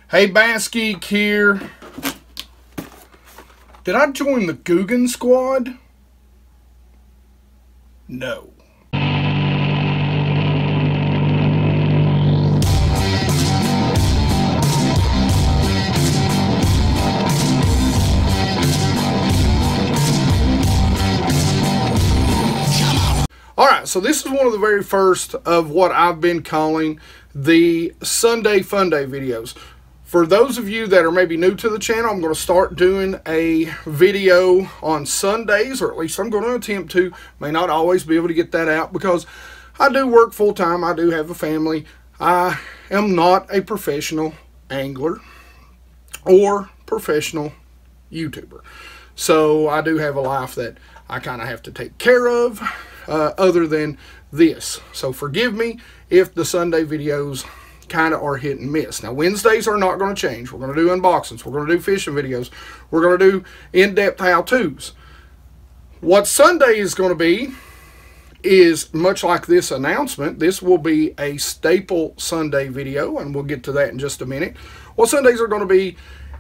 Hey, BassGeek here. Did I join the Guggen squad? No. Alright, so this is one of the very first of what I've been calling the Sunday Fun Day videos. For those of you that are maybe new to the channel, I'm going to start doing a video on Sundays, or at least I'm going to attempt to. May not always be able to get that out because I do work full time. I do have a family. I am not a professional angler or professional YouTuber. So I do have a life that I kind of have to take care of other than this. So forgive me if the Sunday videos kind of are hit and miss. Now, Wednesdays are not going to change. We're going to do unboxings. We're going to do fishing videos. We're going to do in-depth how-tos. What Sunday is going to be is much like this announcement. This will be a staple Sunday video, and we'll get to that in just a minute. What Sundays are going to be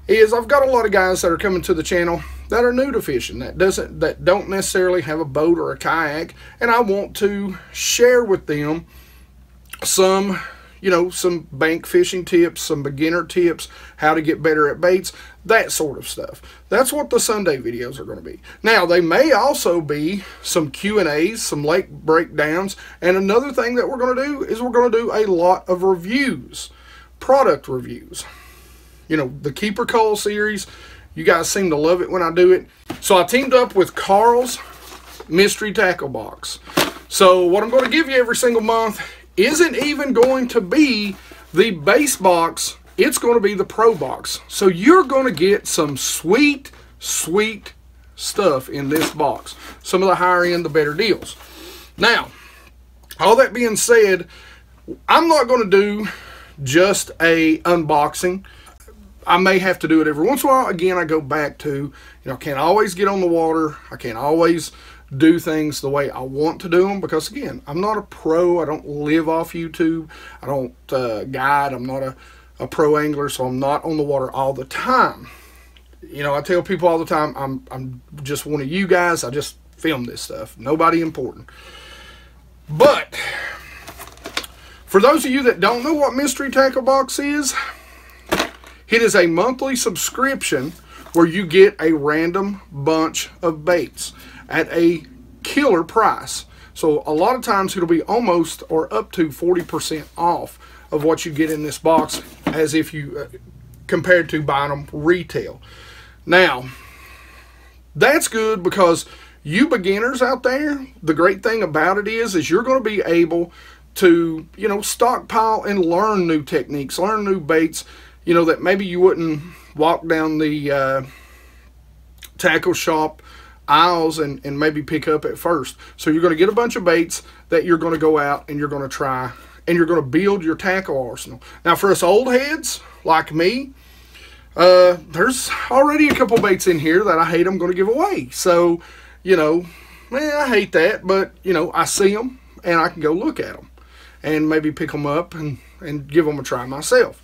is I've got a lot of guys that are coming to the channel that are new to fishing, that don't necessarily have a boat or a kayak, and I want to share with them some some bank fishing tips, some beginner tips, how to get better at baits, that sort of stuff. That's what the Sunday videos are going to be. Now, they may also be some Q&As, some lake breakdowns, and another thing that we're going to do is we're going to do a lot of reviews, product reviews. You know, the Keeper Call series, you guys seem to love it when I do it. So I teamed up with Carl's Mystery Tackle Box. So what I'm going to give you every single month isn't even going to be the base box, it's going to be the pro box. So you're going to get some sweet, sweet stuff in this box. Some of the higher end, the better deals. Now, all that being said, I'm not going to do just a unboxing. I may have to do it every once in a while. Again, I go back to, I can't always get on the water. I can't always do things the way I want to do them because, again, I'm not a pro. I don't live off YouTube. I don't guide. I'm not a pro angler, so I'm not on the water all the time. I tell people all the time, I'm just one of you guys. I just film this stuff. Nobody important. But for those of you that don't know what Mystery Tackle Box is, it is a monthly subscription where you get a random bunch of baits at a killer price. So a lot of times it'll be almost or up to 40% off of what you get in this box as if you compared to buying them retail. Now, that's good because you beginners out there, the great thing about it is you're going to be able to, stockpile and learn new techniques, learn new baits, that maybe you wouldn't walk down the tackle shop aisles and maybe pick up at first. So you're going to get a bunch of baits that you're going to go out and you're going to try, and you're going to build your tackle arsenal. Now, for us old heads like me, there's already a couple baits in here that I hate I'm going to give away. So, I hate that, but, I see them and I can go look at them and maybe pick them up and give them a try myself.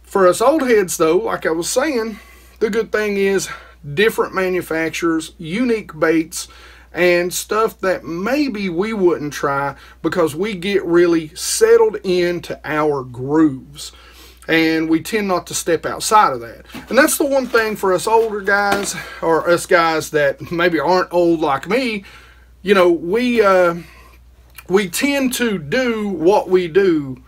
For us old heads, though, like I was saying, the good thing is different manufacturers, unique baits, and stuff that maybe we wouldn't try because we get really settled into our grooves. And we tend not to step outside of that. And that's the one thing for us older guys, or us guys that maybe aren't old like me, we tend to do what we do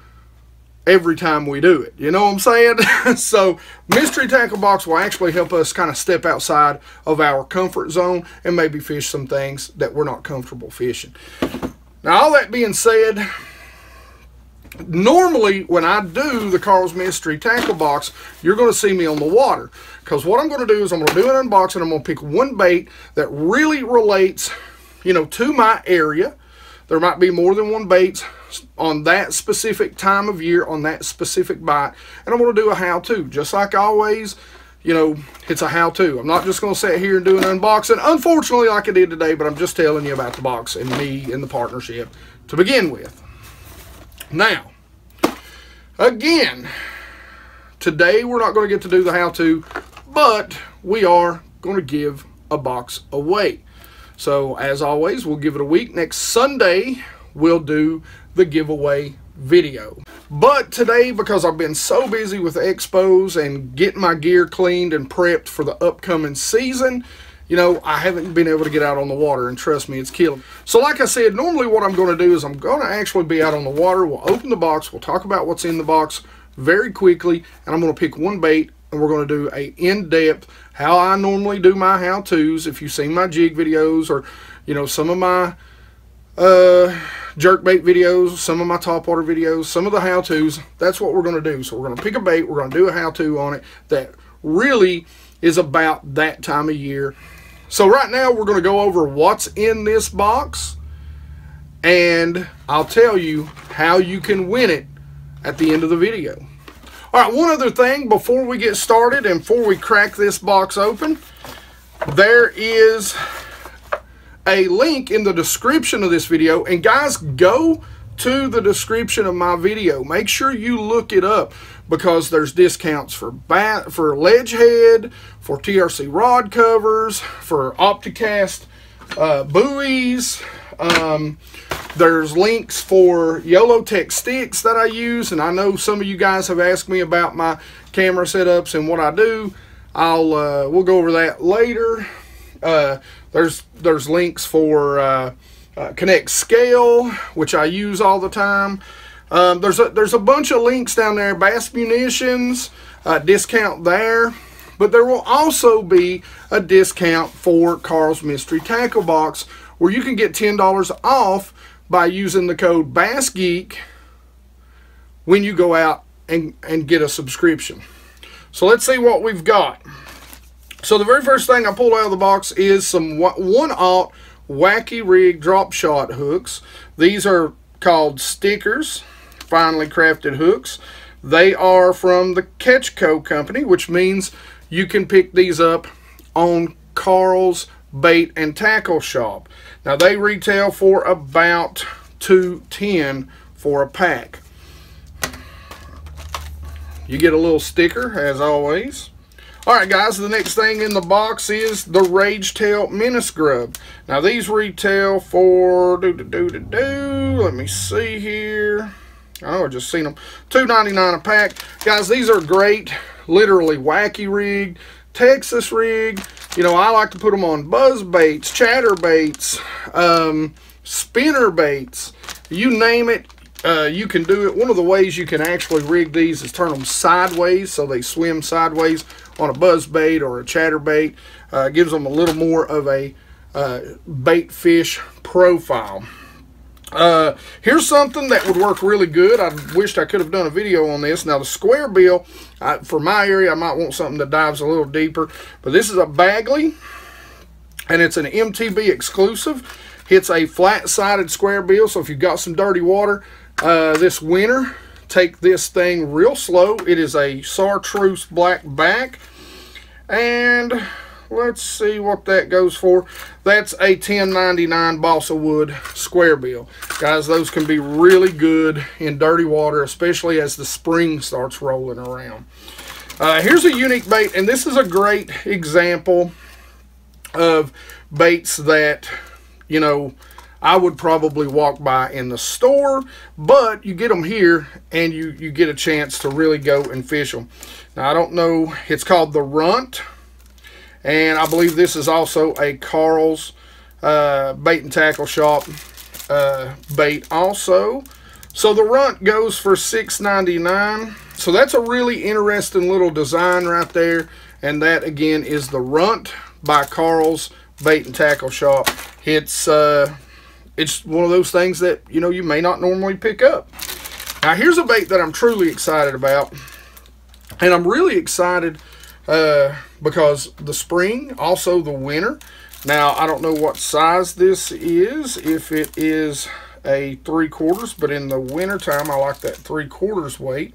every time we do it. You know what I'm saying? So Mystery Tackle Box will actually help us kind of step outside of our comfort zone and maybe fish some things that we're not comfortable fishing. Now, all that being said, normally when I do the Carl's Mystery Tackle Box, you're going to see me on the water because what I'm going to do is I'm going to do an unboxing. I'm going to pick one bait that really relates, to my area. There might be more than one bait on that specific time of year, on that specific bite. And I'm going to do a how-to. Just like always, it's a how-to. I'm not just going to sit here and do an unboxing, unfortunately, like I did today, but I'm just telling you about the box and me and the partnership to begin with. Now, again, Today we're not going to get to do the how-to, but we are going to give a box away. So as always, we'll give it a week. Next Sunday we'll do the giveaway video. But today, because I've been so busy with expos and getting my gear cleaned and prepped for the upcoming season, you know, I haven't been able to get out on the water, and trust me, it's killing. So like I said, normally what I'm going to do is I'm going to actually be out on the water. We'll open the box, we'll talk about what's in the box very quickly, and I'm going to pick one bait, and we're going to do a in-depth, how I normally do my how-tos. If you've seen my jig videos, or, you know, some of my jerkbait videos, some of my topwater videos, some of the how-tos, that's what we're going to do. So we're going to pick a bait, we're going to do a how-to on it that really is about that time of year. So right now we're going to go over what's in this box, and I'll tell you how you can win it at the end of the video. All right, one other thing before we get started and before we crack this box open, there is a link in the description of this video, and guys, go to the description of my video. Make sure you look it up, because there's discounts for ledge head, for TRC rod covers, for Opticast buoys. There's links for YOLO-Tech sticks that I use, and I know some of you guys have asked me about my camera setups and what I do. We'll go over that later. There's links for Connect Scale, which I use all the time. There's a bunch of links down there. Bass Munitions, discount there. But there will also be a discount for Carl's Mystery Tackle Box, where you can get $10 off by using the code BassGeek when you go out and get a subscription. So let's see what we've got. So the very first thing I pulled out of the box is some 1/0 Wacky Rig drop shot hooks. These are called stickers, finely crafted hooks. They are from the Catch Co company, which means you can pick these up on Carl's Bait and Tackle Shop. Now they retail for about $2.10 for a pack. You get a little sticker as always. Alright guys, the next thing in the box is the Rage Tail Mini Scrub. Now these retail for, let me see here. Oh, I just seen them. $2.99 a pack. Guys, these are great. Literally wacky rig, Texas rig. You know, I like to put them on buzz baits, chatter baits, spinner baits. You name it, you can do it. One of the ways you can actually rig these is turn them sideways, so they swim sideways on a buzz bait or a chatter bait. Gives them a little more of a bait fish profile. Here's something that would work really good. I wished I could have done a video on this. Now the square bill, for my area, I might want something that dives a little deeper, but this is a Bagley, and it's an MTB exclusive. It's a flat-sided square bill, so if you've got some dirty water this winter, take this thing real slow. It is a chartreuse black back, and let's see what that goes for. That's a $10.99 balsa wood square bill. Guys, those can be really good in dirty water, especially as the spring starts rolling around. Here's a unique bait, and this is a great example of baits that, you know, I would probably walk by in the store, but you get them here and you get a chance to really go and fish them. Now, I don't know, it's called the Runt, and I believe this is also a Carl's Bait and Tackle Shop bait also. So the Runt goes for $6.99. So that's a really interesting little design right there, and that again is the Runt by Carl's Bait and Tackle Shop. It's one of those things that, you know, you may not normally pick up. Now here's a bait that I'm truly excited about, and I'm really excited because the spring, also the winter. Now I don't know what size this is, if it is a 3/4, but in the winter time I like that 3/4 weight.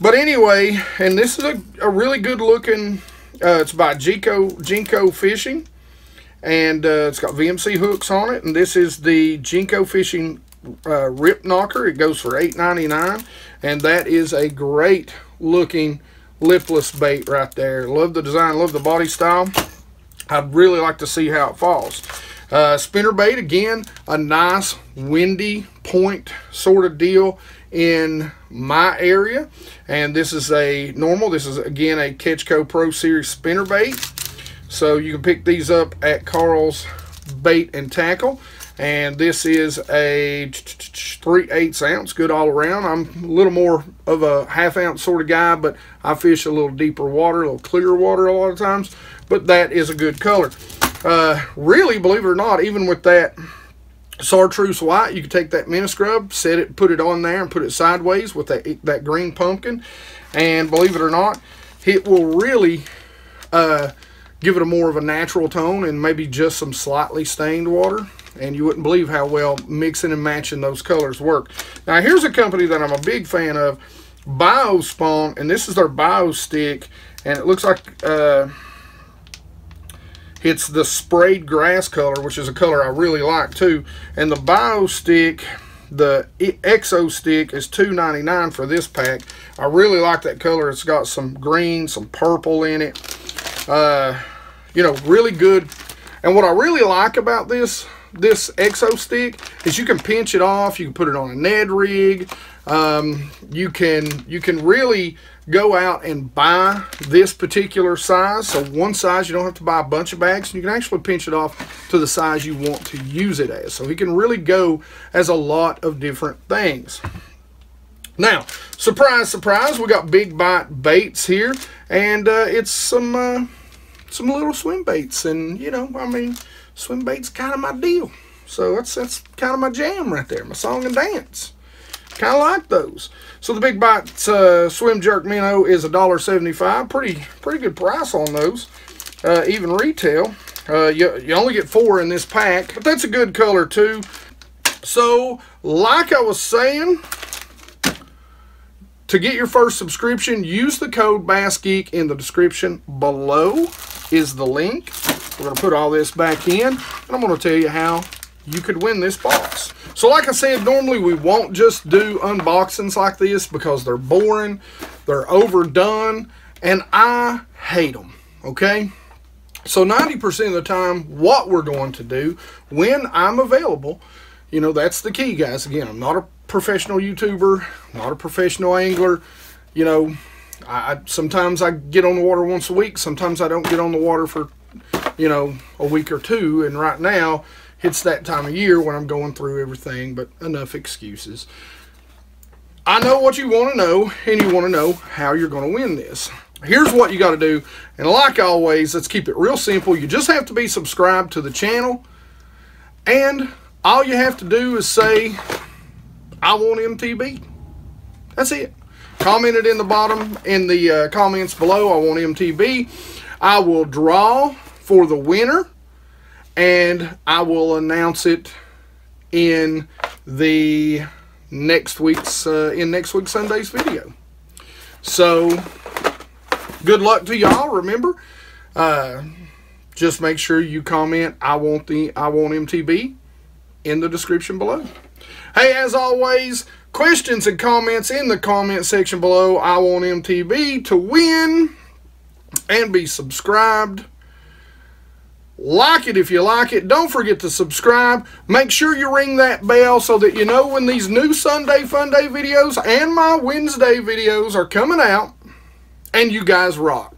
But anyway, and this is a really good looking, it's by Jinko Fishing, and it's got VMC hooks on it, and this is the Jinko Fishing Rip Knocker. It goes for $8.99, And that is a great looking lipless bait right there. Love the design, love the body style. I'd really like to see how it falls. Spinner bait, again, a nice windy point sort of deal in my area. And this is a normal, this is again a Ketchco Pro Series spinner bait. So you can pick these up at Carl's Bait and Tackle. And this is a 3/8 ounce, good all around. I'm a little more of a half-ounce sort of guy, but I fish a little deeper water, a little clearer water a lot of times. But that is a good color. Really, believe it or not, even with that chartreuse white, you can take that mini scrub, set it, put it on there, and put it sideways with that green pumpkin. And believe it or not, it will really give it a more of a natural tone and maybe just some slightly stained water. And you wouldn't believe how well mixing and matching those colors work. Now, here's a company that I'm a big fan of, BioSpawn, and this is their Bio Stick, and it looks like it's the sprayed grass color, which is a color I really like too. And the Bio Stick, the Exo Stick, is $2.99 for this pack. I really like that color. It's got some green, some purple in it. You know, really good. And what I really like about this Exo Stick is you can pinch it off, you can put it on a Ned rig, you can really go out and buy this particular size. So one size, you don't have to buy a bunch of bags, and you can actually pinch it off to the size you want to use it as. So it can really go as a lot of different things. Now, surprise, surprise, we got Big Bite baits here, and it's some little swim baits, and you know, I mean, swim bait's kind of my deal. So that's kind of my jam right there, my song and dance. Kind of like those. So the Big Bite Swim Jerk Minnow is $1.75. Pretty good price on those. Even retail. You only get 4 in this pack, but that's a good color too. So, like I was saying, to get your first subscription, use the code BassGeek in the description below is the link. We're going to put all this back in, and I'm going to tell you how you could win this box. So like I said, normally we won't just do unboxings like this because they're boring, they're overdone, and I hate them, okay? So 90% of the time, what we're going to do when I'm available, you know, that's the key, guys. Again, I'm not a professional YouTuber, not a professional angler. You know, sometimes I get on the water once a week. Sometimes I don't get on the water for, you know, a week or two. And right now, it's that time of year when I'm going through everything, but enough excuses. I know what you want to know, and you want to know how you're going to win this. Here's what you got to do, and like always, let's keep it real simple. You just have to be subscribed to the channel, and all you have to do is say, I want MTB. That's it. Comment it in the bottom, in the comments below, I want MTB. I will draw for the winner, and I will announce it in the next week's Sunday's video. So good luck to y'all. Remember, just make sure you comment I want MTB in the description below. Hey, as always, questions and comments in the comment section below. I want MTB to win, and be subscribed. Like it if you like it. Don't forget to subscribe. Make sure you ring that bell so that you know when these new Sunday Fun Day videos and my Wednesday videos are coming out. And you guys rock.